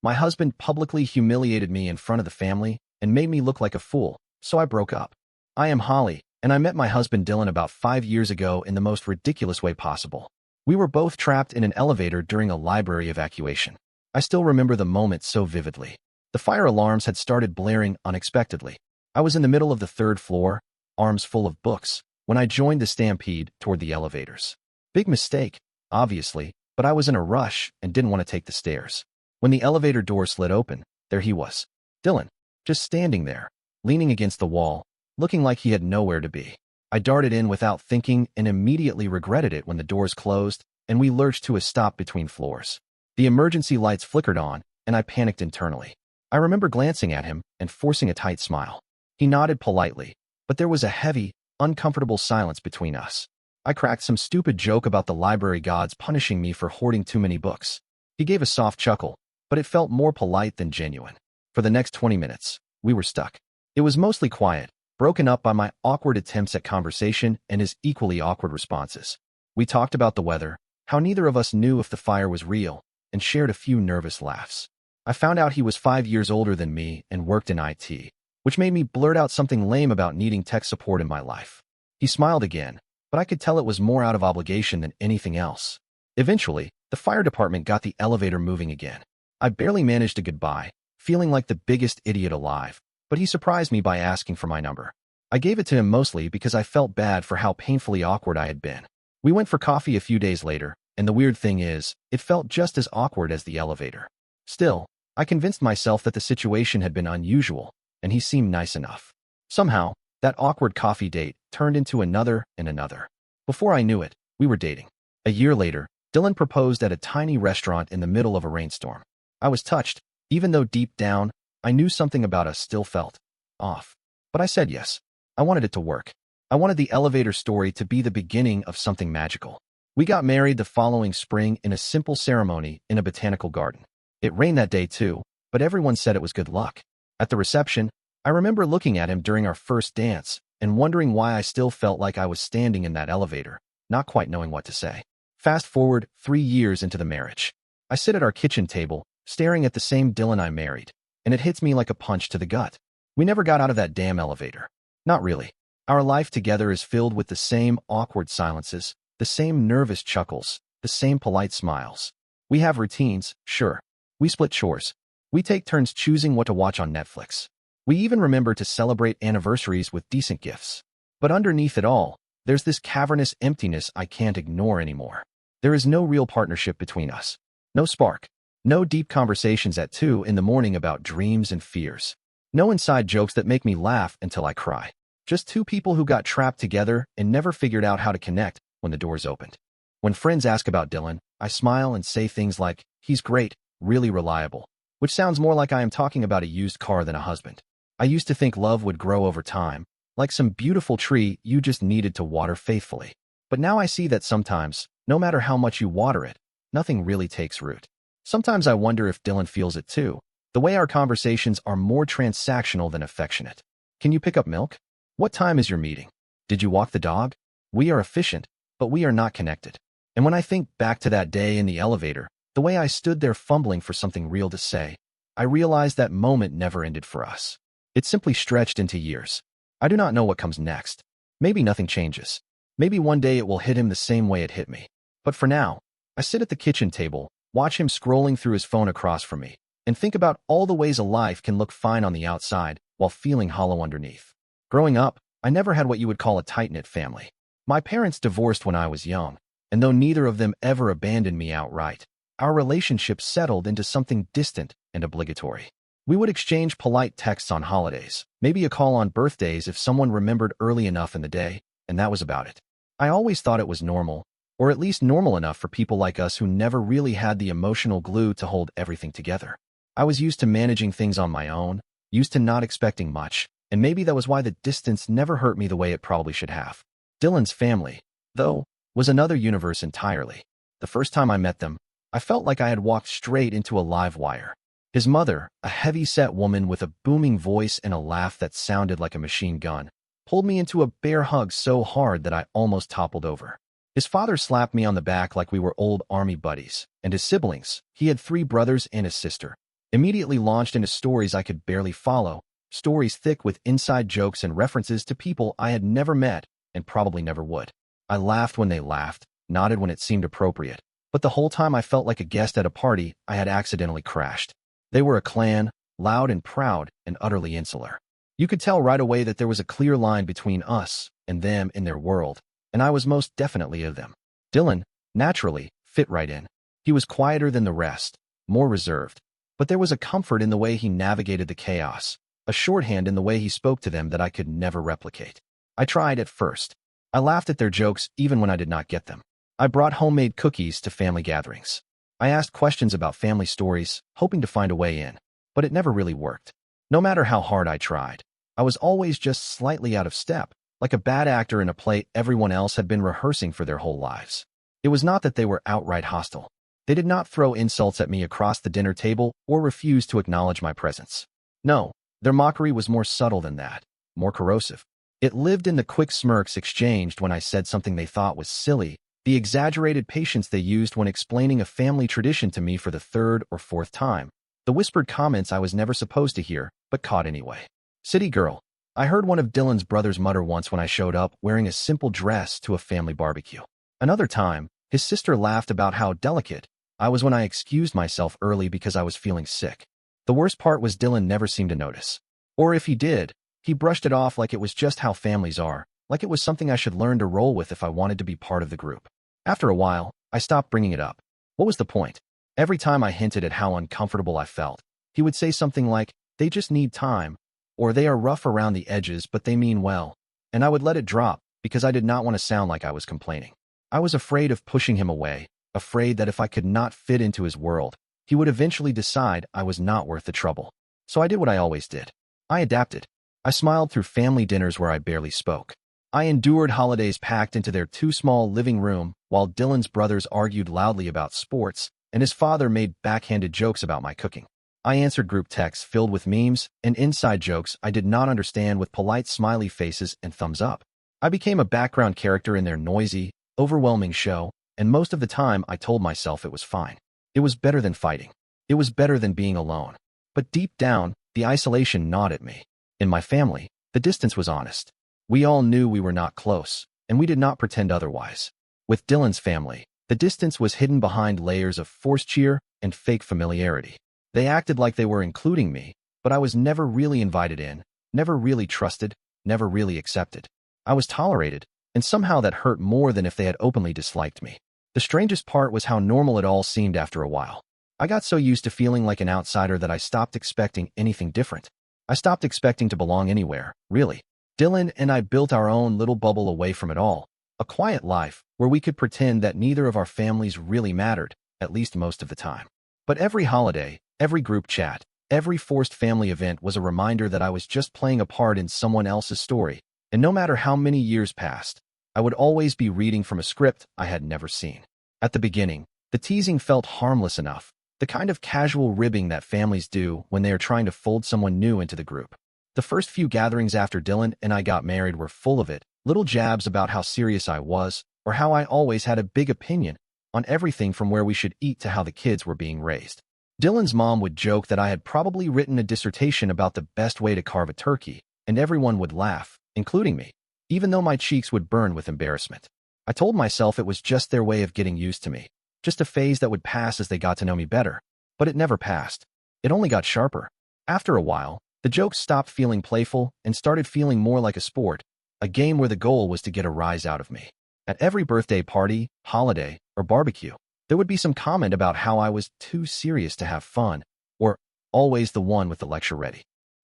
My husband publicly humiliated me in front of the family and made me look like a fool, so I broke up. I am Holly, and I met my husband Dylan about 5 years ago in the most ridiculous way possible. We were both trapped in an elevator during a library evacuation. I still remember the moment so vividly. The fire alarms had started blaring unexpectedly. I was in the middle of the third floor, arms full of books, when I joined the stampede toward the elevators. Big mistake, obviously, but I was in a rush and didn't want to take the stairs. When the elevator door slid open, there he was. Dylan, just standing there, leaning against the wall, looking like he had nowhere to be. I darted in without thinking and immediately regretted it when the doors closed and we lurched to a stop between floors. The emergency lights flickered on, and I panicked internally. I remember glancing at him and forcing a tight smile. He nodded politely, but there was a heavy, uncomfortable silence between us. I cracked some stupid joke about the library gods punishing me for hoarding too many books. He gave a soft chuckle, but it felt more polite than genuine. For the next 20 minutes, we were stuck. It was mostly quiet, broken up by my awkward attempts at conversation and his equally awkward responses. We talked about the weather, how neither of us knew if the fire was real, and shared a few nervous laughs. I found out he was 5 years older than me and worked in IT, which made me blurt out something lame about needing tech support in my life. He smiled again, but I could tell it was more out of obligation than anything else. Eventually, the fire department got the elevator moving again. I barely managed a goodbye, feeling like the biggest idiot alive, but he surprised me by asking for my number. I gave it to him mostly because I felt bad for how painfully awkward I had been. We went for coffee a few days later, and the weird thing is, it felt just as awkward as the elevator. Still, I convinced myself that the situation had been unusual, and he seemed nice enough. Somehow, that awkward coffee date turned into another and another. Before I knew it, we were dating. A year later, Dylan proposed at a tiny restaurant in the middle of a rainstorm. I was touched, even though deep down, I knew something about us still felt off. But I said yes. I wanted it to work. I wanted the elevator story to be the beginning of something magical. We got married the following spring in a simple ceremony in a botanical garden. It rained that day too, but everyone said it was good luck. At the reception, I remember looking at him during our first dance and wondering why I still felt like I was standing in that elevator, not quite knowing what to say. Fast forward 3 years into the marriage. I sit at our kitchen table, staring at the same Dylan I married, and it hits me like a punch to the gut. We never got out of that damn elevator. Not really. Our life together is filled with the same awkward silences, the same nervous chuckles, the same polite smiles. We have routines, sure. We split chores. We take turns choosing what to watch on Netflix. We even remember to celebrate anniversaries with decent gifts. But underneath it all, there's this cavernous emptiness I can't ignore anymore. There is no real partnership between us. No spark. No deep conversations at 2 in the morning about dreams and fears. No inside jokes that make me laugh until I cry. Just two people who got trapped together and never figured out how to connect when the doors opened. When friends ask about Dylan, I smile and say things like, "He's great, really reliable," which sounds more like I am talking about a used car than a husband. I used to think love would grow over time, like some beautiful tree you just needed to water faithfully. But now I see that sometimes, no matter how much you water it, nothing really takes root. Sometimes I wonder if Dylan feels it too, the way our conversations are more transactional than affectionate. Can you pick up milk? What time is your meeting? Did you walk the dog? We are efficient, but we are not connected. And when I think back to that day in the elevator, the way I stood there fumbling for something real to say, I realize that moment never ended for us. It simply stretched into years. I do not know what comes next. Maybe nothing changes. Maybe one day it will hit him the same way it hit me. But for now, I sit at the kitchen table, watch him scrolling through his phone across from me, and think about all the ways a life can look fine on the outside while feeling hollow underneath. Growing up, I never had what you would call a tight-knit family. My parents divorced when I was young, and though neither of them ever abandoned me outright, our relationship settled into something distant and obligatory. We would exchange polite texts on holidays, maybe a call on birthdays if someone remembered early enough in the day, and that was about it. I always thought it was normal, or at least normal enough for people like us who never really had the emotional glue to hold everything together. I was used to managing things on my own, used to not expecting much, and maybe that was why the distance never hurt me the way it probably should have. Dylan's family, though, was another universe entirely. The first time I met them, I felt like I had walked straight into a live wire. His mother, a heavy-set woman with a booming voice and a laugh that sounded like a machine gun, pulled me into a bear hug so hard that I almost toppled over. His father slapped me on the back like we were old army buddies, and his siblings, he had 3 brothers and a sister, immediately launched into stories I could barely follow, stories thick with inside jokes and references to people I had never met and probably never would. I laughed when they laughed, nodded when it seemed appropriate, but the whole time I felt like a guest at a party I had accidentally crashed. They were a clan, loud and proud and utterly insular. You could tell right away that there was a clear line between us and them in their world, and I was most definitely of them. Dylan, naturally, fit right in. He was quieter than the rest, more reserved, but there was a comfort in the way he navigated the chaos, a shorthand in the way he spoke to them that I could never replicate. I tried at first. I laughed at their jokes even when I did not get them. I brought homemade cookies to family gatherings. I asked questions about family stories, hoping to find a way in, but it never really worked. No matter how hard I tried, I was always just slightly out of step, like a bad actor in a play everyone else had been rehearsing for their whole lives. It was not that they were outright hostile. They did not throw insults at me across the dinner table or refuse to acknowledge my presence. No, their mockery was more subtle than that, more corrosive. It lived in the quick smirks exchanged when I said something they thought was silly, the exaggerated patience they used when explaining a family tradition to me for the third or fourth time, the whispered comments I was never supposed to hear, but caught anyway. City girl, I heard one of Dylan's brothers mutter once when I showed up wearing a simple dress to a family barbecue. Another time, his sister laughed about how delicate I was when I excused myself early because I was feeling sick. The worst part was Dylan never seemed to notice. Or if he did, he brushed it off like it was just how families are, like it was something I should learn to roll with if I wanted to be part of the group. After a while, I stopped bringing it up. What was the point? Every time I hinted at how uncomfortable I felt, he would say something like, "They just need time," or "They are rough around the edges but they mean well," and I would let it drop because I did not want to sound like I was complaining. I was afraid of pushing him away, afraid that if I could not fit into his world, he would eventually decide I was not worth the trouble. So I did what I always did. I adapted. I smiled through family dinners where I barely spoke. I endured holidays packed into their too small living room while Dylan's brothers argued loudly about sports and his father made backhanded jokes about my cooking. I answered group texts filled with memes and inside jokes I did not understand with polite smiley faces and thumbs up. I became a background character in their noisy, overwhelming show, and most of the time I told myself it was fine. It was better than fighting. It was better than being alone. But deep down, the isolation gnawed at me. In my family, the distance was honest. We all knew we were not close, and we did not pretend otherwise. With Dylan's family, the distance was hidden behind layers of forced cheer and fake familiarity. They acted like they were including me, but I was never really invited in, never really trusted, never really accepted. I was tolerated, and somehow that hurt more than if they had openly disliked me. The strangest part was how normal it all seemed after a while. I got so used to feeling like an outsider that I stopped expecting anything different. I stopped expecting to belong anywhere, really. Dylan and I built our own little bubble away from it all, a quiet life where we could pretend that neither of our families really mattered, at least most of the time. But every holiday, every group chat, every forced family event was a reminder that I was just playing a part in someone else's story, and no matter how many years passed, I would always be reading from a script I had never seen. At the beginning, the teasing felt harmless enough, the kind of casual ribbing that families do when they are trying to fold someone new into the group. The first few gatherings after Dylan and I got married were full of it, little jabs about how serious I was, or how I always had a big opinion on everything from where we should eat to how the kids were being raised. Dylan's mom would joke that I had probably written a dissertation about the best way to carve a turkey, and everyone would laugh, including me, even though my cheeks would burn with embarrassment. I told myself it was just their way of getting used to me, just a phase that would pass as they got to know me better. But it never passed. It only got sharper. After a while, the jokes stopped feeling playful and started feeling more like a sport, a game where the goal was to get a rise out of me. At every birthday party, holiday, or barbecue, there would be some comment about how I was too serious to have fun, or always the one with the lecture ready.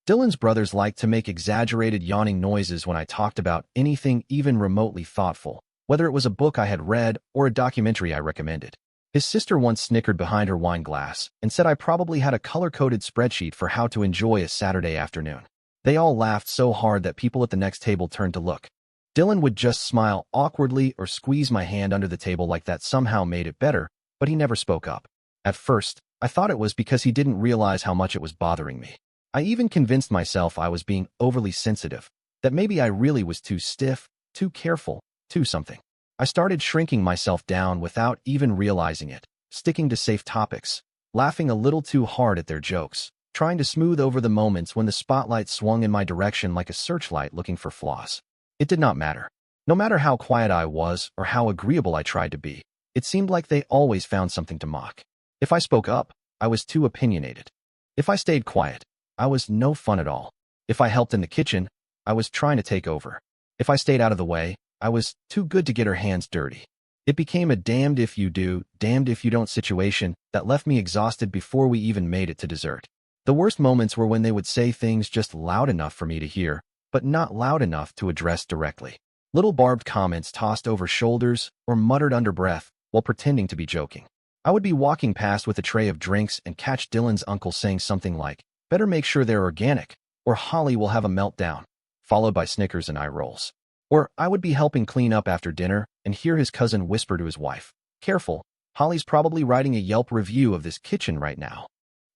Dylan's brothers liked to make exaggerated yawning noises when I talked about anything even remotely thoughtful, whether it was a book I had read or a documentary I recommended. His sister once snickered behind her wine glass and said I probably had a color-coded spreadsheet for how to enjoy a Saturday afternoon. They all laughed so hard that people at the next table turned to look. Dylan would just smile awkwardly or squeeze my hand under the table like that somehow made it better, but he never spoke up. At first, I thought it was because he didn't realize how much it was bothering me. I even convinced myself I was being overly sensitive, that maybe I really was too stiff, too careful, too something. I started shrinking myself down without even realizing it, sticking to safe topics, laughing a little too hard at their jokes, trying to smooth over the moments when the spotlight swung in my direction like a searchlight looking for flaws. It did not matter. No matter how quiet I was or how agreeable I tried to be, it seemed like they always found something to mock. If I spoke up, I was too opinionated. If I stayed quiet, I was no fun at all. If I helped in the kitchen, I was trying to take over. If I stayed out of the way, I was too good to get her hands dirty. It became a damned if you do, damned if you don't situation that left me exhausted before we even made it to dessert. The worst moments were when they would say things just loud enough for me to hear, but not loud enough to address directly. Little barbed comments tossed over shoulders or muttered under breath while pretending to be joking. I would be walking past with a tray of drinks and catch Dylan's uncle saying something like, "Better make sure they're organic, or Holly will have a meltdown," followed by snickers and eye rolls. Or I would be helping clean up after dinner and hear his cousin whisper to his wife, "Careful, Holly's probably writing a Yelp review of this kitchen right now."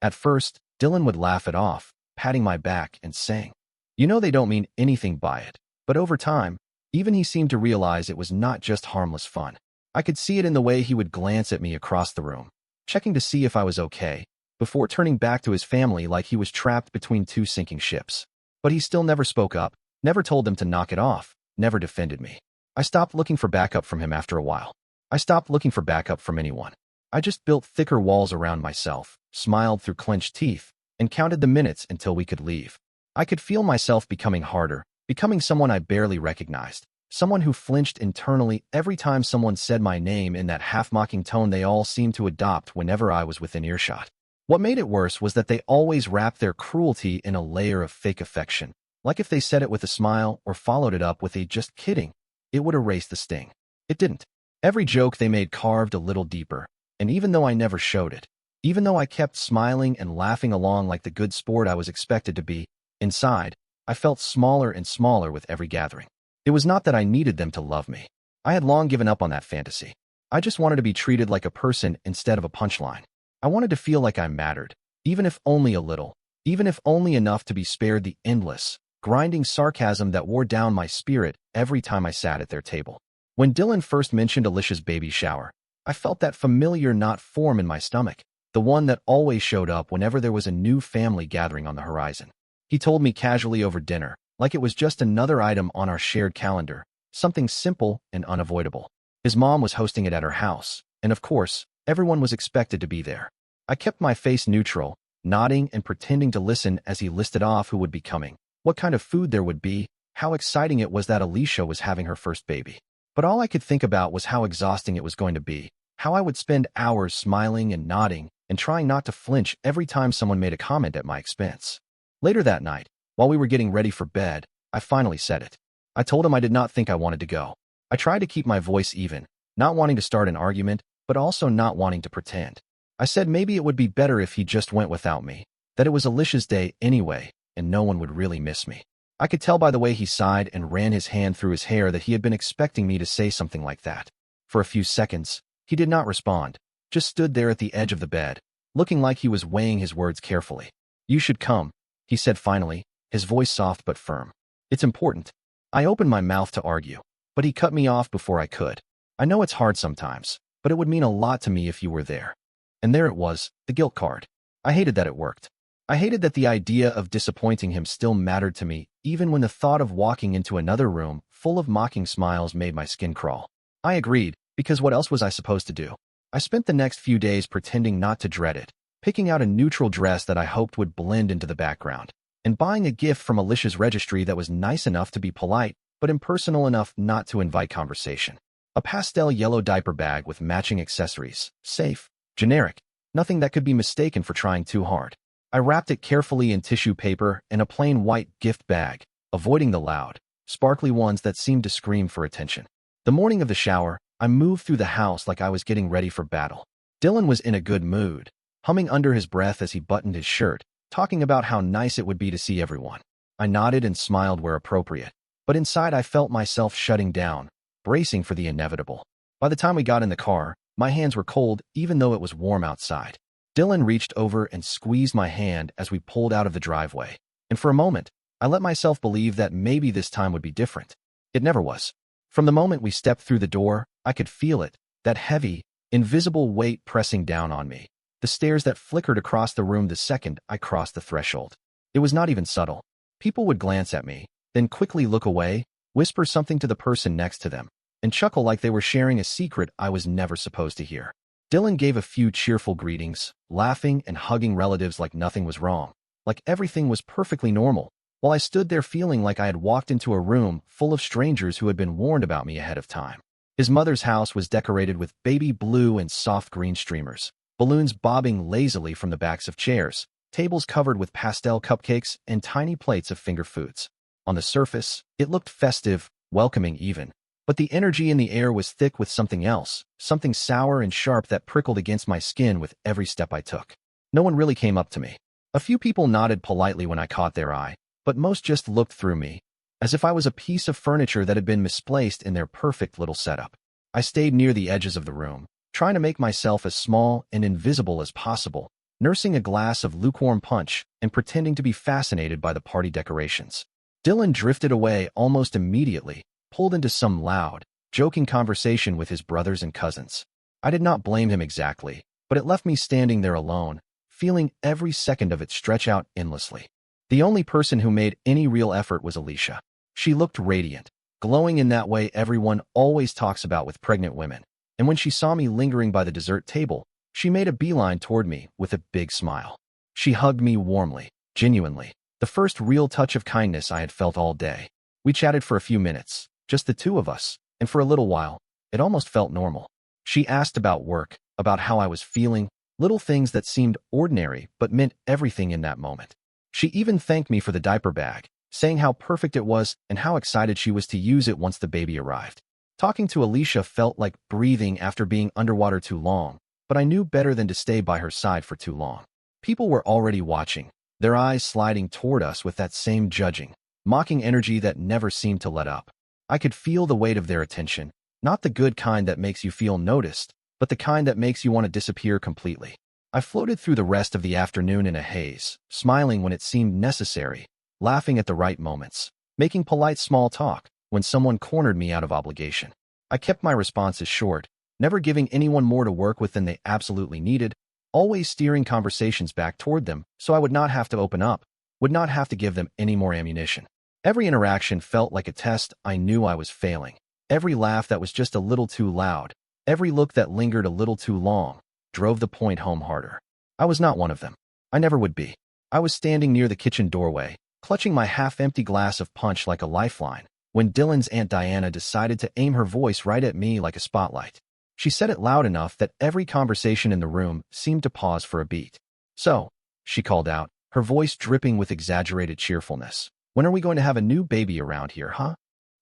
At first, Dylan would laugh it off, patting my back and saying, "You know they don't mean anything by it." But over time, even he seemed to realize it was not just harmless fun. I could see it in the way he would glance at me across the room, checking to see if I was okay, before turning back to his family like he was trapped between two sinking ships. But he still never spoke up, never told them to knock it off, never defended me. I stopped looking for backup from him after a while. I stopped looking for backup from anyone. I just built thicker walls around myself, smiled through clenched teeth, and counted the minutes until we could leave. I could feel myself becoming harder, becoming someone I barely recognized, someone who flinched internally every time someone said my name in that half-mocking tone they all seemed to adopt whenever I was within earshot. What made it worse was that they always wrapped their cruelty in a layer of fake affection, like if they said it with a smile or followed it up with a "just kidding," it would erase the sting. It didn't. Every joke they made carved a little deeper, and even though I never showed it, even though I kept smiling and laughing along like the good sport I was expected to be, inside, I felt smaller and smaller with every gathering. It was not that I needed them to love me. I had long given up on that fantasy. I just wanted to be treated like a person instead of a punchline. I wanted to feel like I mattered, even if only a little, even if only enough to be spared the endless, grinding sarcasm that wore down my spirit every time I sat at their table. When Dylan first mentioned Alicia's baby shower, I felt that familiar knot form in my stomach, the one that always showed up whenever there was a new family gathering on the horizon. He told me casually over dinner, like it was just another item on our shared calendar, something simple and unavoidable. His mom was hosting it at her house, and of course, everyone was expected to be there. I kept my face neutral, nodding and pretending to listen as he listed off who would be coming, what kind of food there would be, how exciting it was that Alicia was having her first baby. But all I could think about was how exhausting it was going to be, how I would spend hours smiling and nodding and trying not to flinch every time someone made a comment at my expense. Later that night, while we were getting ready for bed, I finally said it. I told him I did not think I wanted to go. I tried to keep my voice even, not wanting to start an argument, but also not wanting to pretend. I said maybe it would be better if he just went without me, that it was Alicia's day anyway, and no one would really miss me. I could tell by the way he sighed and ran his hand through his hair that he had been expecting me to say something like that. For a few seconds, he did not respond, just stood there at the edge of the bed, looking like he was weighing his words carefully. "You should come," he said finally, his voice soft but firm. "It's important." I opened my mouth to argue, but he cut me off before I could. "I know it's hard sometimes, but it would mean a lot to me if you were there." And there it was, the guilt card. I hated that it worked. I hated that the idea of disappointing him still mattered to me, even when the thought of walking into another room full of mocking smiles made my skin crawl. I agreed, because what else was I supposed to do? I spent the next few days pretending not to dread it, picking out a neutral dress that I hoped would blend into the background, and buying a gift from Alicia's registry that was nice enough to be polite, but impersonal enough not to invite conversation. A pastel yellow diaper bag with matching accessories, safe, generic, nothing that could be mistaken for trying too hard. I wrapped it carefully in tissue paper and a plain white gift bag, avoiding the loud, sparkly ones that seemed to scream for attention. The morning of the shower, I moved through the house like I was getting ready for battle. Dylan was in a good mood, humming under his breath as he buttoned his shirt, talking about how nice it would be to see everyone. I nodded and smiled where appropriate, but inside I felt myself shutting down, bracing for the inevitable. By the time we got in the car, my hands were cold even though it was warm outside. Dylan reached over and squeezed my hand as we pulled out of the driveway, and for a moment, I let myself believe that maybe this time would be different. It never was. From the moment we stepped through the door, I could feel it, that heavy, invisible weight pressing down on me. the stares that flickered across the room the second I crossed the threshold. It was not even subtle. People would glance at me, then quickly look away, whisper something to the person next to them, and chuckle like they were sharing a secret I was never supposed to hear. Dylan gave a few cheerful greetings, laughing and hugging relatives like nothing was wrong, like everything was perfectly normal, while I stood there feeling like I had walked into a room full of strangers who had been warned about me ahead of time. His mother's house was decorated with baby blue and soft green streamers, balloons bobbing lazily from the backs of chairs, tables covered with pastel cupcakes, and tiny plates of finger foods. On the surface, it looked festive, welcoming even, but the energy in the air was thick with something else, something sour and sharp that prickled against my skin with every step I took. No one really came up to me. A few people nodded politely when I caught their eye, but most just looked through me, as if I was a piece of furniture that had been misplaced in their perfect little setup. I stayed near the edges of the room, trying to make myself as small and invisible as possible, nursing a glass of lukewarm punch and pretending to be fascinated by the party decorations. Dylan drifted away almost immediately, pulled into some loud, joking conversation with his brothers and cousins. I did not blame him exactly, but it left me standing there alone, feeling every second of it stretch out endlessly. The only person who made any real effort was Alicia. She looked radiant, glowing in that way everyone always talks about with pregnant women, and when she saw me lingering by the dessert table, she made a beeline toward me with a big smile. She hugged me warmly, genuinely, the first real touch of kindness I had felt all day. We chatted for a few minutes, just the two of us, and for a little while, it almost felt normal. She asked about work, about how I was feeling, little things that seemed ordinary but meant everything in that moment. She even thanked me for the diaper bag, saying how perfect it was and how excited she was to use it once the baby arrived. Talking to Alicia felt like breathing after being underwater too long, but I knew better than to stay by her side for too long. People were already watching, their eyes sliding toward us with that same judging, mocking energy that never seemed to let up. I could feel the weight of their attention, not the good kind that makes you feel noticed, but the kind that makes you want to disappear completely. I floated through the rest of the afternoon in a haze, smiling when it seemed necessary, laughing at the right moments, making polite small talk when someone cornered me out of obligation. I kept my responses short, never giving anyone more to work with than they absolutely needed, always steering conversations back toward them so I would not have to open up, would not have to give them any more ammunition. Every interaction felt like a test I knew I was failing. Every laugh that was just a little too loud, every look that lingered a little too long, drove the point home harder. I was not one of them. I never would be. I was standing near the kitchen doorway, clutching my half-empty glass of punch like a lifeline, when Dylan's Aunt Diana decided to aim her voice right at me like a spotlight. She said it loud enough that every conversation in the room seemed to pause for a beat. "So," she called out, her voice dripping with exaggerated cheerfulness, "when are we going to have a new baby around here, huh?"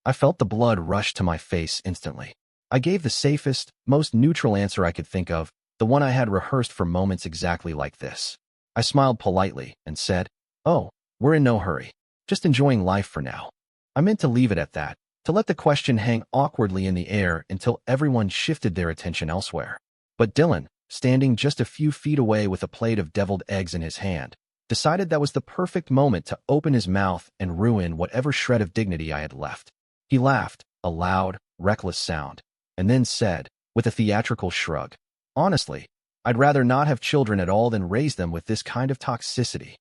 I felt the blood rush to my face instantly. I gave the safest, most neutral answer I could think of, the one I had rehearsed for moments exactly like this. I smiled politely and said, "Oh, we're in no hurry. Just enjoying life for now." I meant to leave it at that, to let the question hang awkwardly in the air until everyone shifted their attention elsewhere. But Dylan, standing just a few feet away with a plate of deviled eggs in his hand, decided that was the perfect moment to open his mouth and ruin whatever shred of dignity I had left. He laughed, a loud, reckless sound, and then said, with a theatrical shrug, "Honestly, I'd rather not have children at all than raise them with this kind of toxicity."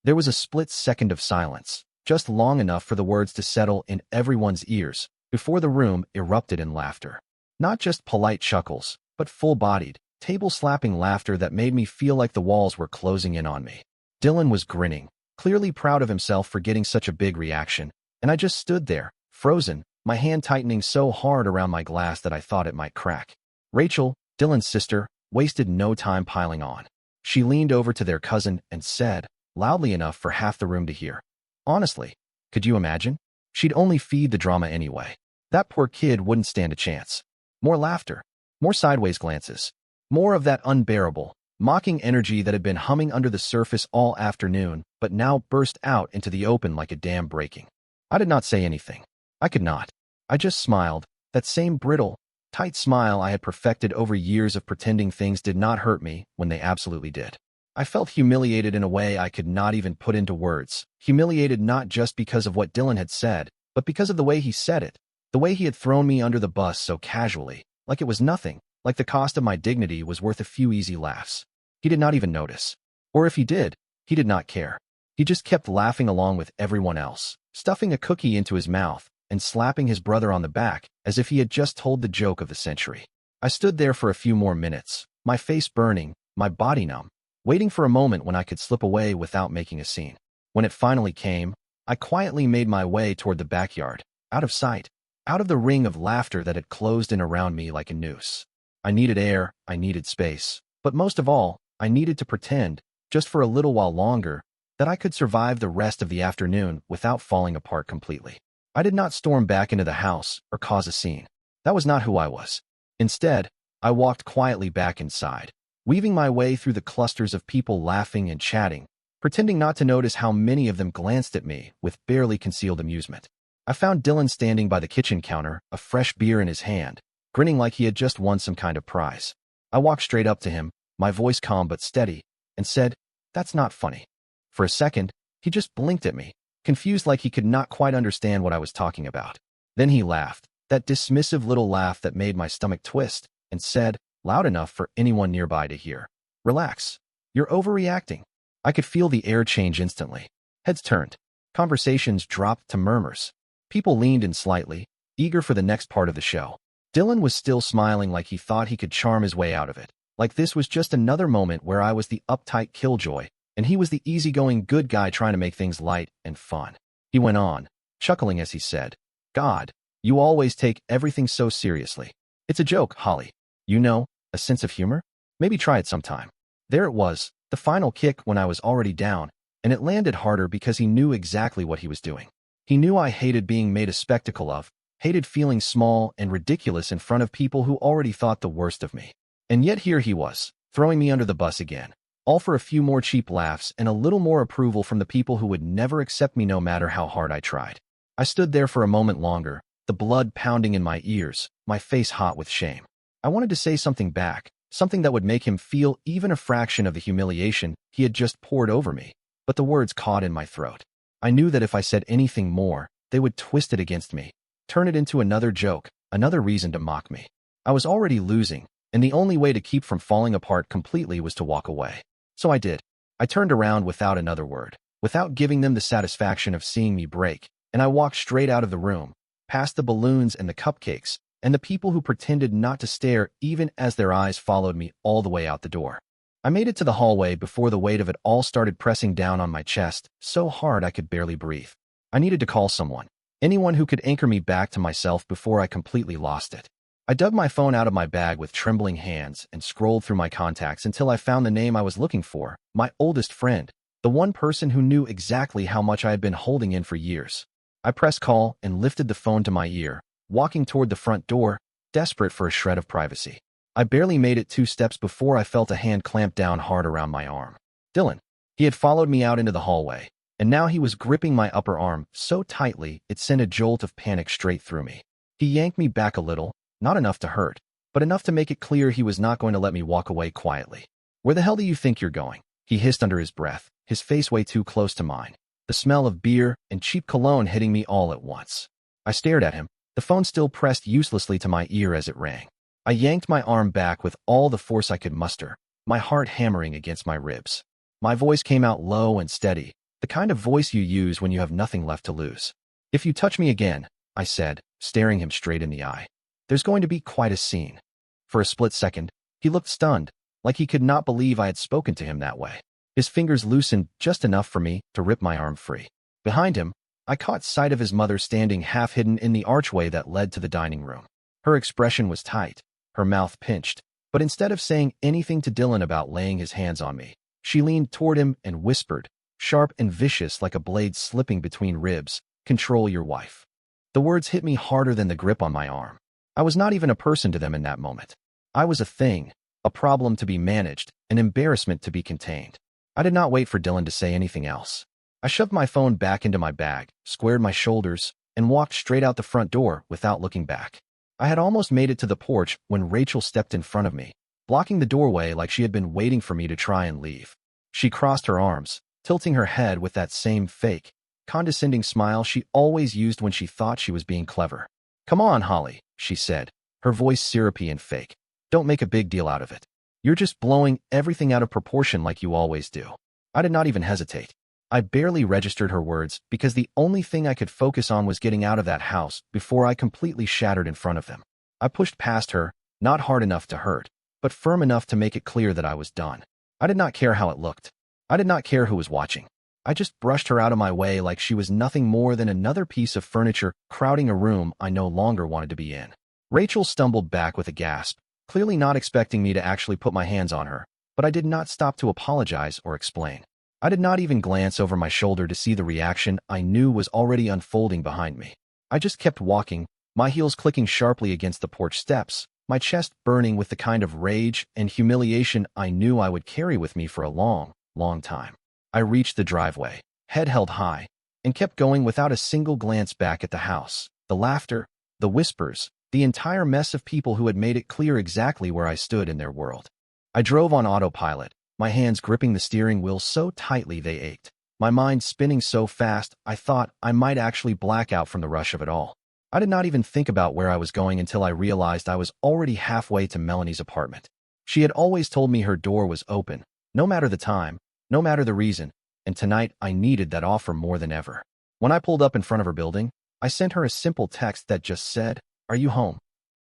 There was a split second of silence, just long enough for the words to settle in everyone's ears, before the room erupted in laughter. Not just polite chuckles, but full-bodied, table-slapping laughter that made me feel like the walls were closing in on me. Dylan was grinning, clearly proud of himself for getting such a big reaction, and I just stood there, frozen, my hand tightening so hard around my glass that I thought it might crack. Rachel, Dylan's sister, wasted no time piling on. She leaned over to their cousin and said, loudly enough for half the room to hear, "Honestly, could you imagine? She'd only feed the drama anyway. That poor kid wouldn't stand a chance." More laughter, more sideways glances, more of that unbearable, mocking energy that had been humming under the surface all afternoon, but now burst out into the open like a dam breaking. I did not say anything. I could not. I just smiled, that same brittle, tight smile I had perfected over years of pretending things did not hurt me when they absolutely did. I felt humiliated in a way I could not even put into words. Humiliated not just because of what Dylan had said, but because of the way he said it. The way he had thrown me under the bus so casually, like it was nothing, like the cost of my dignity was worth a few easy laughs. He did not even notice. Or if he did, he did not care. He just kept laughing along with everyone else, stuffing a cookie into his mouth and slapping his brother on the back as if he had just told the joke of the century. I stood there for a few more minutes, my face burning, my body numb, waiting for a moment when I could slip away without making a scene. When it finally came, I quietly made my way toward the backyard, out of sight, out of the ring of laughter that had closed in around me like a noose. I needed air, I needed space, but most of all, I needed to pretend, just for a little while longer, that I could survive the rest of the afternoon without falling apart completely. I did not storm back into the house or cause a scene. That was not who I was. Instead, I walked quietly back inside, weaving my way through the clusters of people laughing and chatting, pretending not to notice how many of them glanced at me with barely concealed amusement. I found Dylan standing by the kitchen counter, a fresh beer in his hand, grinning like he had just won some kind of prize. I walked straight up to him, my voice calm but steady, and said, "That's not funny." For a second, he just blinked at me, confused like he could not quite understand what I was talking about. Then he laughed, that dismissive little laugh that made my stomach twist, and said, loud enough for anyone nearby to hear, "Relax. You're overreacting." I could feel the air change instantly. Heads turned. Conversations dropped to murmurs. People leaned in slightly, eager for the next part of the show. Dylan was still smiling like he thought he could charm his way out of it, like this was just another moment where I was the uptight killjoy, and he was the easygoing good guy trying to make things light and fun. He went on, chuckling as he said, "God, you always take everything so seriously. It's a joke, Holly. You know, a sense of humor? Maybe try it sometime." There it was, the final kick when I was already down, and it landed harder because he knew exactly what he was doing. He knew I hated being made a spectacle of, hated feeling small and ridiculous in front of people who already thought the worst of me. And yet here he was, throwing me under the bus again, all for a few more cheap laughs and a little more approval from the people who would never accept me no matter how hard I tried. I stood there for a moment longer, the blood pounding in my ears, my face hot with shame. I wanted to say something back, something that would make him feel even a fraction of the humiliation he had just poured over me, but the words caught in my throat. I knew that if I said anything more, they would twist it against me, turn it into another joke, another reason to mock me. I was already losing, and the only way to keep from falling apart completely was to walk away. So I did. I turned around without another word, without giving them the satisfaction of seeing me break, and I walked straight out of the room, past the balloons and the cupcakes, and the people who pretended not to stare even as their eyes followed me all the way out the door. I made it to the hallway before the weight of it all started pressing down on my chest, so hard I could barely breathe. I needed to call someone, anyone who could anchor me back to myself before I completely lost it. I dug my phone out of my bag with trembling hands and scrolled through my contacts until I found the name I was looking for, my oldest friend, the one person who knew exactly how much I had been holding in for years. I pressed call and lifted the phone to my ear, walking toward the front door, desperate for a shred of privacy. I barely made it 2 steps before I felt a hand clamp down hard around my arm. Dylan. He had followed me out into the hallway, and now he was gripping my upper arm so tightly it sent a jolt of panic straight through me. He yanked me back a little, not enough to hurt, but enough to make it clear he was not going to let me walk away quietly. "Where the hell do you think you're going?" he hissed under his breath, his face way too close to mine, the smell of beer and cheap cologne hitting me all at once. I stared at him, the phone still pressed uselessly to my ear as it rang. I yanked my arm back with all the force I could muster, my heart hammering against my ribs. My voice came out low and steady, the kind of voice you use when you have nothing left to lose. "If you touch me again," I said, staring him straight in the eye, "there's going to be quite a scene." For a split second, he looked stunned, like he could not believe I had spoken to him that way. His fingers loosened just enough for me to rip my arm free. Behind him, I caught sight of his mother standing half-hidden in the archway that led to the dining room. Her expression was tight, her mouth pinched, but instead of saying anything to Dylan about laying his hands on me, she leaned toward him and whispered, sharp and vicious like a blade slipping between ribs, "Control your wife." The words hit me harder than the grip on my arm. I was not even a person to them in that moment. I was a thing, a problem to be managed, an embarrassment to be contained. I did not wait for Dylan to say anything else. I shoved my phone back into my bag, squared my shoulders, and walked straight out the front door without looking back. I had almost made it to the porch when Rachel stepped in front of me, blocking the doorway like she had been waiting for me to try and leave. She crossed her arms, tilting her head with that same fake, condescending smile she always used when she thought she was being clever. "Come on, Holly," she said, her voice syrupy and fake. "Don't make a big deal out of it." You're just blowing everything out of proportion like you always do." I did not even hesitate. I barely registered her words because the only thing I could focus on was getting out of that house before I completely shattered in front of them. I pushed past her, not hard enough to hurt, but firm enough to make it clear that I was done. I did not care how it looked. I did not care who was watching. I just brushed her out of my way like she was nothing more than another piece of furniture crowding a room I no longer wanted to be in. Rachel stumbled back with a gasp, clearly not expecting me to actually put my hands on her, but I did not stop to apologize or explain. I did not even glance over my shoulder to see the reaction I knew was already unfolding behind me. I just kept walking, my heels clicking sharply against the porch steps, my chest burning with the kind of rage and humiliation I knew I would carry with me for a long, long time. I reached the driveway, head held high, and kept going without a single glance back at the house, the laughter, the whispers, the entire mess of people who had made it clear exactly where I stood in their world. I drove on autopilot, my hands gripping the steering wheel so tightly they ached, my mind spinning so fast I thought I might actually black out from the rush of it all. I did not even think about where I was going until I realized I was already halfway to Melanie's apartment. She had always told me her door was open, no matter the time, no matter the reason, and tonight I needed that offer more than ever. When I pulled up in front of her building, I sent her a simple text that just said, "Are you home?"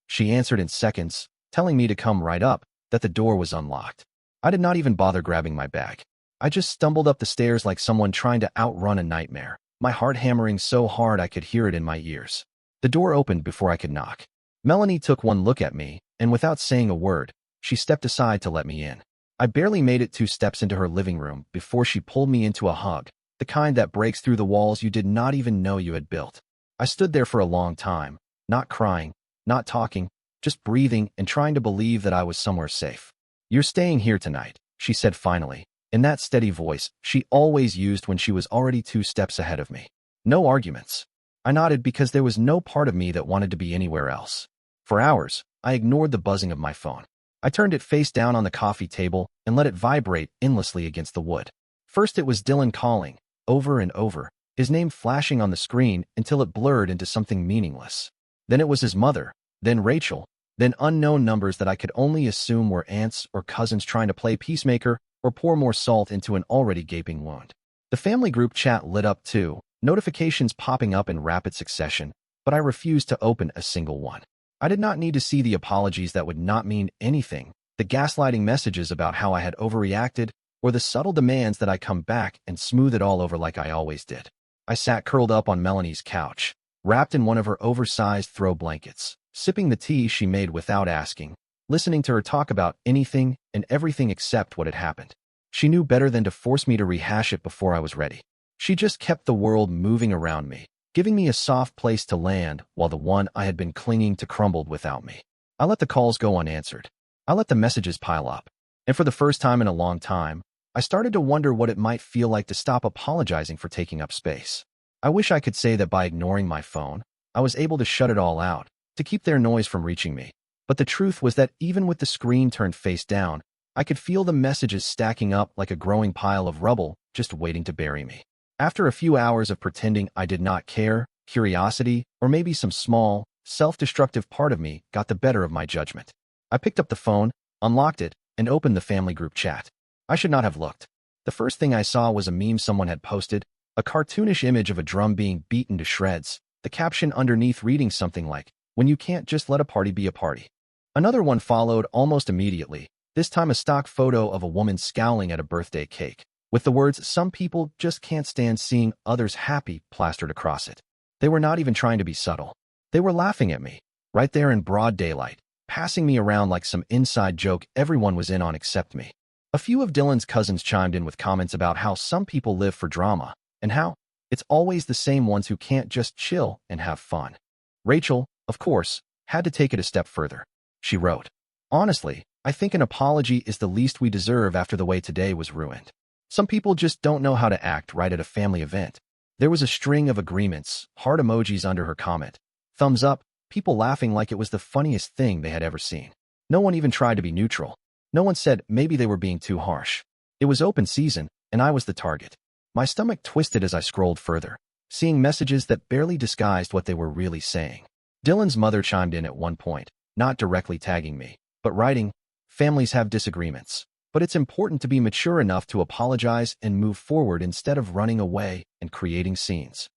She answered in seconds, telling me to come right up, that the door was unlocked. I did not even bother grabbing my bag. I just stumbled up the stairs like someone trying to outrun a nightmare, my heart hammering so hard I could hear it in my ears. The door opened before I could knock. Melanie took one look at me, and without saying a word, she stepped aside to let me in. I barely made it 2 steps into her living room before she pulled me into a hug, the kind that breaks through the walls you did not even know you had built. I stood there for a long time, not crying, not talking, just breathing and trying to believe that I was somewhere safe. "You're staying here tonight," she said finally, in that steady voice she always used when she was already 2 steps ahead of me. No arguments. I nodded because there was no part of me that wanted to be anywhere else. For hours, I ignored the buzzing of my phone. I turned it face down on the coffee table and let it vibrate endlessly against the wood. First it was Dylan calling, over and over, his name flashing on the screen until it blurred into something meaningless. Then it was his mother, then Rachel, then unknown numbers that I could only assume were aunts or cousins trying to play peacemaker or pour more salt into an already gaping wound. The family group chat lit up too, notifications popping up in rapid succession, but I refused to open a single one. I did not need to see the apologies that would not mean anything, the gaslighting messages about how I had overreacted, or the subtle demands that I come back and smooth it all over like I always did. I sat curled up on Melanie's couch, wrapped in one of her oversized throw blankets, sipping the tea she made without asking, listening to her talk about anything and everything except what had happened. She knew better than to force me to rehash it before I was ready. She just kept the world moving around me, giving me a soft place to land while the one I had been clinging to crumbled without me. I let the calls go unanswered. I let the messages pile up. And for the first time in a long time, I started to wonder what it might feel like to stop apologizing for taking up space. I wish I could say that by ignoring my phone, I was able to shut it all out, to keep their noise from reaching me. But the truth was that even with the screen turned face down, I could feel the messages stacking up like a growing pile of rubble just waiting to bury me. After a few hours of pretending I did not care, curiosity, or maybe some small, self-destructive part of me got the better of my judgment. I picked up the phone, unlocked it, and opened the family group chat. I should not have looked. The first thing I saw was a meme someone had posted, a cartoonish image of a drum being beaten to shreds, the caption underneath reading something like, "When you can't just let a party be a party." Another one followed almost immediately, this time a stock photo of a woman scowling at a birthday cake, with the words, "Some people just can't stand seeing others happy," plastered across it. They were not even trying to be subtle. They were laughing at me, right there in broad daylight, passing me around like some inside joke everyone was in on except me. A few of Dylan's cousins chimed in with comments about how some people live for drama, and how it's always the same ones who can't just chill and have fun. Rachel, of course, had to take it a step further. She wrote, "Honestly, I think an apology is the least we deserve after the way today was ruined. Some people just don't know how to act right at a family event." There was a string of agreements, heart emojis under her comment. Thumbs up, people laughing like it was the funniest thing they had ever seen. No one even tried to be neutral. No one said maybe they were being too harsh. It was open season, and I was the target. My stomach twisted as I scrolled further, seeing messages that barely disguised what they were really saying. Dylan's mother chimed in at one point, not directly tagging me, but writing, Families have disagreements, but it's important to be mature enough to apologize and move forward instead of running away and creating scenes.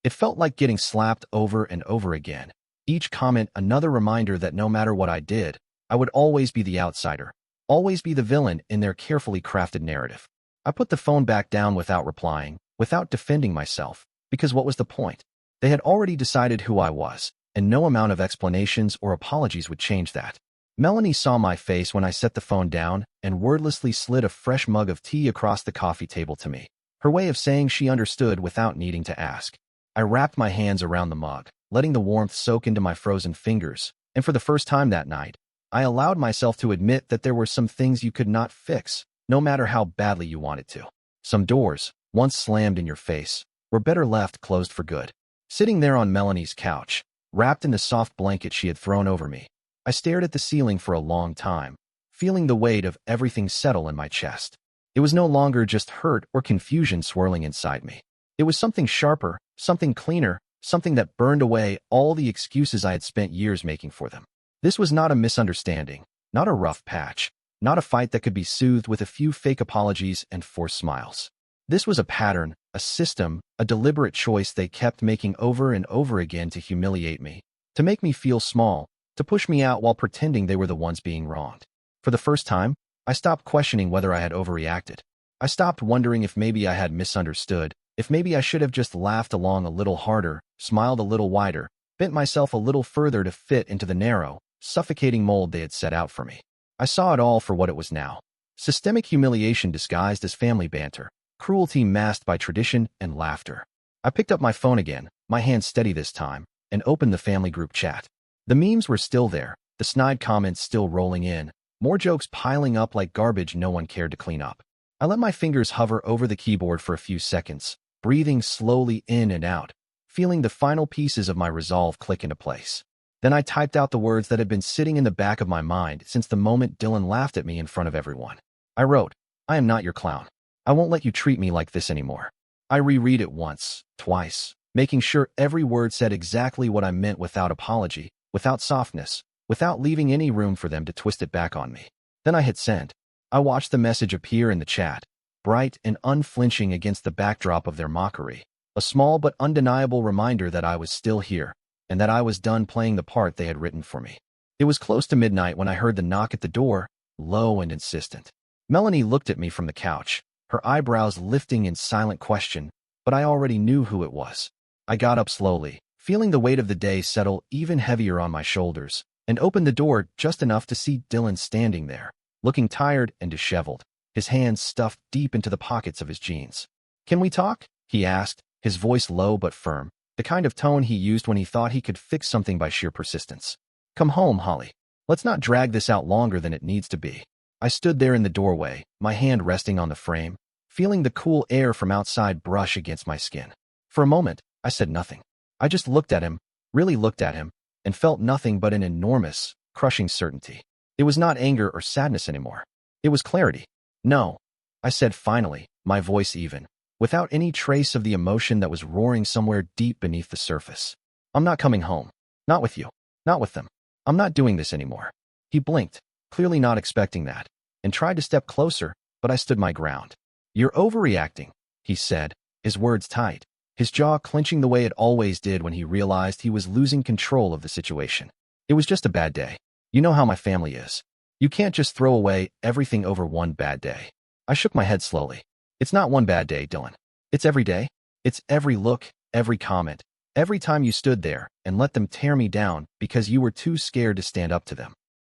It felt like getting slapped over and over again. Each comment another reminder that no matter what I did, I would always be the outsider, always be the villain in their carefully crafted narrative. I put the phone back down without replying, without defending myself, because what was the point? They had already decided who I was, and no amount of explanations or apologies would change that. Melanie saw my face when I set the phone down and wordlessly slid a fresh mug of tea across the coffee table to me, her way of saying she understood without needing to ask. I wrapped my hands around the mug, letting the warmth soak into my frozen fingers, and for the first time that night, I allowed myself to admit that there were some things you could not fix, no matter how badly you wanted to. Some doors, once slammed in your face, were better left closed for good. Sitting there on Melanie's couch, wrapped in the soft blanket she had thrown over me, I stared at the ceiling for a long time, feeling the weight of everything settle in my chest. It was no longer just hurt or confusion swirling inside me. It was something sharper, something cleaner, something that burned away all the excuses I had spent years making for them. This was not a misunderstanding, not a rough patch, not a fight that could be soothed with a few fake apologies and forced smiles. This was a pattern, a system, a deliberate choice they kept making over and over again to humiliate me, to make me feel small, to push me out while pretending they were the ones being wronged. For the first time, I stopped questioning whether I had overreacted. I stopped wondering if maybe I had misunderstood, if maybe I should have just laughed along a little harder, smiled a little wider, bent myself a little further to fit into the narrow, suffocating mold they had set out for me. I saw it all for what it was now. Systemic humiliation disguised as family banter, cruelty masked by tradition and laughter. I picked up my phone again, my hand steady this time, and opened the family group chat. The memes were still there, the snide comments still rolling in, more jokes piling up like garbage no one cared to clean up. I let my fingers hover over the keyboard for a few seconds, breathing slowly in and out, feeling the final pieces of my resolve click into place. Then I typed out the words that had been sitting in the back of my mind since the moment Dylan laughed at me in front of everyone. I wrote, "I am not your clown. I won't let you treat me like this anymore." I reread it once, twice, making sure every word said exactly what I meant without apology, without softness, without leaving any room for them to twist it back on me. Then I hit send. I watched the message appear in the chat, bright and unflinching against the backdrop of their mockery, a small but undeniable reminder that I was still here, and that I was done playing the part they had written for me. It was close to midnight when I heard the knock at the door, low and insistent. Melanie looked at me from the couch, her eyebrows lifting in silent question, but I already knew who it was. I got up slowly, feeling the weight of the day settle even heavier on my shoulders, and opened the door just enough to see Dylan standing there, looking tired and disheveled, his hands stuffed deep into the pockets of his jeans. "Can we talk?" he asked, his voice low but firm, the kind of tone he used when he thought he could fix something by sheer persistence. "Come home, Holly. Let's not drag this out longer than it needs to be." I stood there in the doorway, my hand resting on the frame, feeling the cool air from outside brush against my skin. For a moment, I said nothing. I just looked at him, really looked at him, and felt nothing but an enormous, crushing certainty. It was not anger or sadness anymore. It was clarity. "No," I said finally, my voice even, without any trace of the emotion that was roaring somewhere deep beneath the surface. "I'm not coming home. Not with you. Not with them. I'm not doing this anymore." He blinked, clearly not expecting that, and tried to step closer, but I stood my ground. "You're overreacting," he said, his words tight, his jaw clenching the way it always did when he realized he was losing control of the situation. "It was just a bad day. You know how my family is. You can't just throw away everything over one bad day." I shook my head slowly. "It's not one bad day, Dylan. It's every day. It's every look, every comment, every time you stood there and let them tear me down because you were too scared to stand up to them."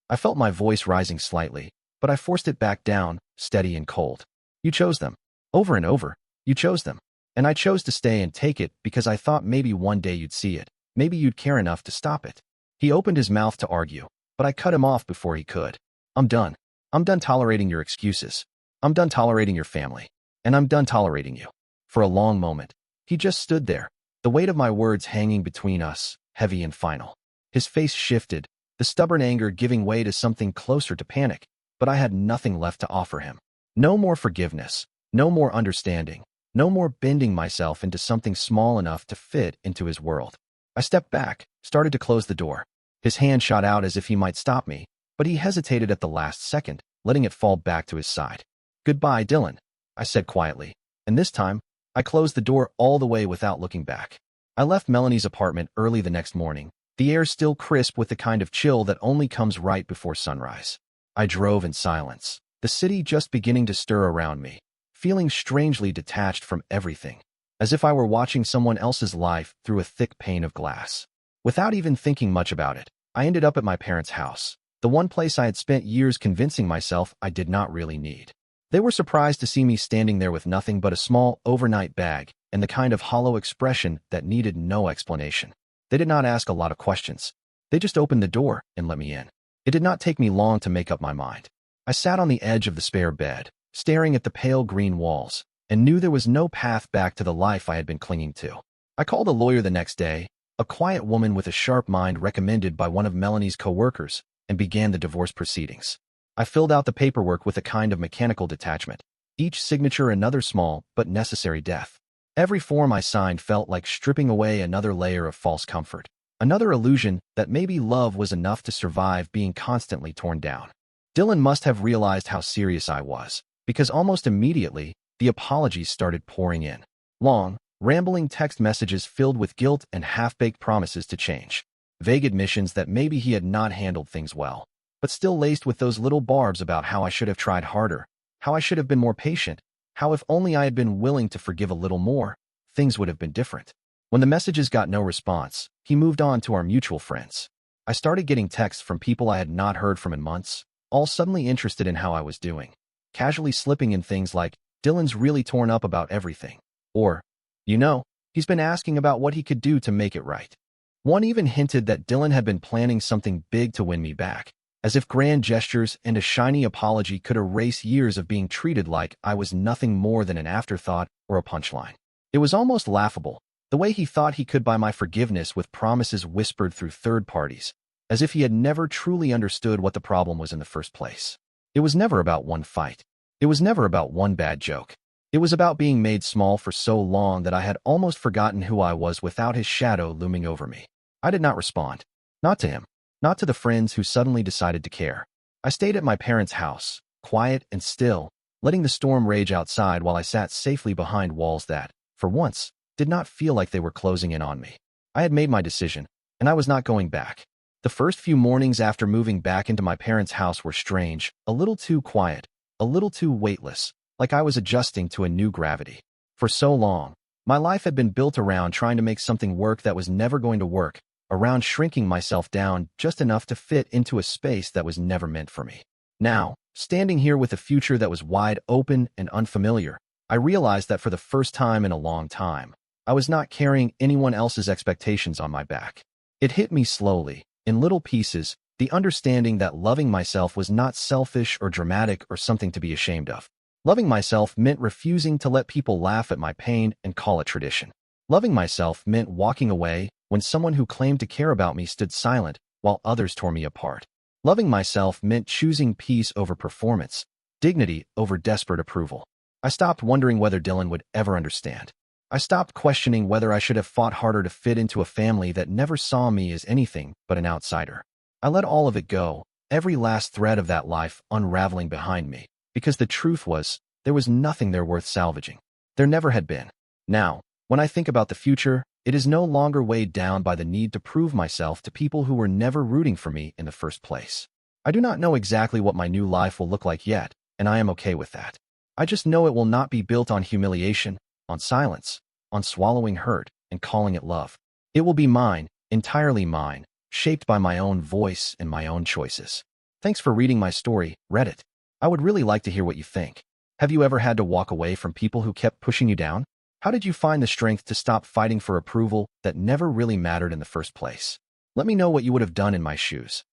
I felt my voice rising slightly, but I forced it back down, steady and cold. "You chose them. Over and over, you chose them. And I chose to stay and take it because I thought maybe one day you'd see it. Maybe you'd care enough to stop it." He opened his mouth to argue, but I cut him off before he could. "I'm done. I'm done tolerating your excuses. I'm done tolerating your family. And I'm done tolerating you." For a long moment, he just stood there, the weight of my words hanging between us, heavy and final. His face shifted, the stubborn anger giving way to something closer to panic, but I had nothing left to offer him. No more forgiveness, no more understanding, no more bending myself into something small enough to fit into his world. I stepped back, started to close the door. His hand shot out as if he might stop me, but he hesitated at the last second, letting it fall back to his side. "Goodbye, Dylan," I said quietly, and this time, I closed the door all the way without looking back. I left Melanie's apartment early the next morning, the air still crisp with the kind of chill that only comes right before sunrise. I drove in silence, the city just beginning to stir around me, feeling strangely detached from everything, as if I were watching someone else's life through a thick pane of glass. Without even thinking much about it, I ended up at my parents' house, the one place I had spent years convincing myself I did not really need. They were surprised to see me standing there with nothing but a small, overnight bag and the kind of hollow expression that needed no explanation. They did not ask a lot of questions. They just opened the door and let me in. It did not take me long to make up my mind. I sat on the edge of the spare bed, staring at the pale green walls, and knew there was no path back to the life I had been clinging to. I called a lawyer the next day, a quiet woman with a sharp mind recommended by one of Melanie's co-workers, and began the divorce proceedings. I filled out the paperwork with a kind of mechanical detachment, each signature another small but necessary death. Every form I signed felt like stripping away another layer of false comfort, another illusion that maybe love was enough to survive being constantly torn down. Dylan must have realized how serious I was, because almost immediately, the apologies started pouring in. Long, rambling text messages filled with guilt and half-baked promises to change. Vague admissions that maybe he had not handled things well, but still laced with those little barbs about how I should have tried harder, how I should have been more patient, how if only I had been willing to forgive a little more, things would have been different. When the messages got no response, he moved on to our mutual friends. I started getting texts from people I had not heard from in months, all suddenly interested in how I was doing, casually slipping in things like, "Dylan's really torn up about everything," or, "He's been asking about what he could do to make it right." One even hinted that Dylan had been planning something big to win me back, as if grand gestures and a shiny apology could erase years of being treated like I was nothing more than an afterthought or a punchline. It was almost laughable, the way he thought he could buy my forgiveness with promises whispered through third parties, as if he had never truly understood what the problem was in the first place. It was never about one fight. It was never about one bad joke. It was about being made small for so long that I had almost forgotten who I was without his shadow looming over me. I did not respond. Not to him. Not to the friends who suddenly decided to care. I stayed at my parents' house, quiet and still, letting the storm rage outside while I sat safely behind walls that, for once, did not feel like they were closing in on me. I had made my decision, and I was not going back. The first few mornings after moving back into my parents' house were strange, a little too quiet, a little too weightless, like I was adjusting to a new gravity. For so long, my life had been built around trying to make something work that was never going to work, around shrinking myself down just enough to fit into a space that was never meant for me. Now, standing here with a future that was wide open and unfamiliar, I realized that for the first time in a long time, I was not carrying anyone else's expectations on my back. It hit me slowly, in little pieces, the understanding that loving myself was not selfish or dramatic or something to be ashamed of. Loving myself meant refusing to let people laugh at my pain and call it tradition. Loving myself meant walking away when someone who claimed to care about me stood silent while others tore me apart. Loving myself meant choosing peace over performance, dignity over desperate approval. I stopped wondering whether Dylan would ever understand. I stopped questioning whether I should have fought harder to fit into a family that never saw me as anything but an outsider. I let all of it go, every last thread of that life unraveling behind me, because the truth was, there was nothing there worth salvaging. There never had been. Now, when I think about the future, it is no longer weighed down by the need to prove myself to people who were never rooting for me in the first place. I do not know exactly what my new life will look like yet, and I am okay with that. I just know it will not be built on humiliation, on silence, on swallowing hurt and calling it love. It will be mine, entirely mine, shaped by my own voice and my own choices. Thanks for reading my story, Reddit. I would really like to hear what you think. Have you ever had to walk away from people who kept pushing you down? How did you find the strength to stop fighting for approval that never really mattered in the first place? Let me know what you would have done in my shoes.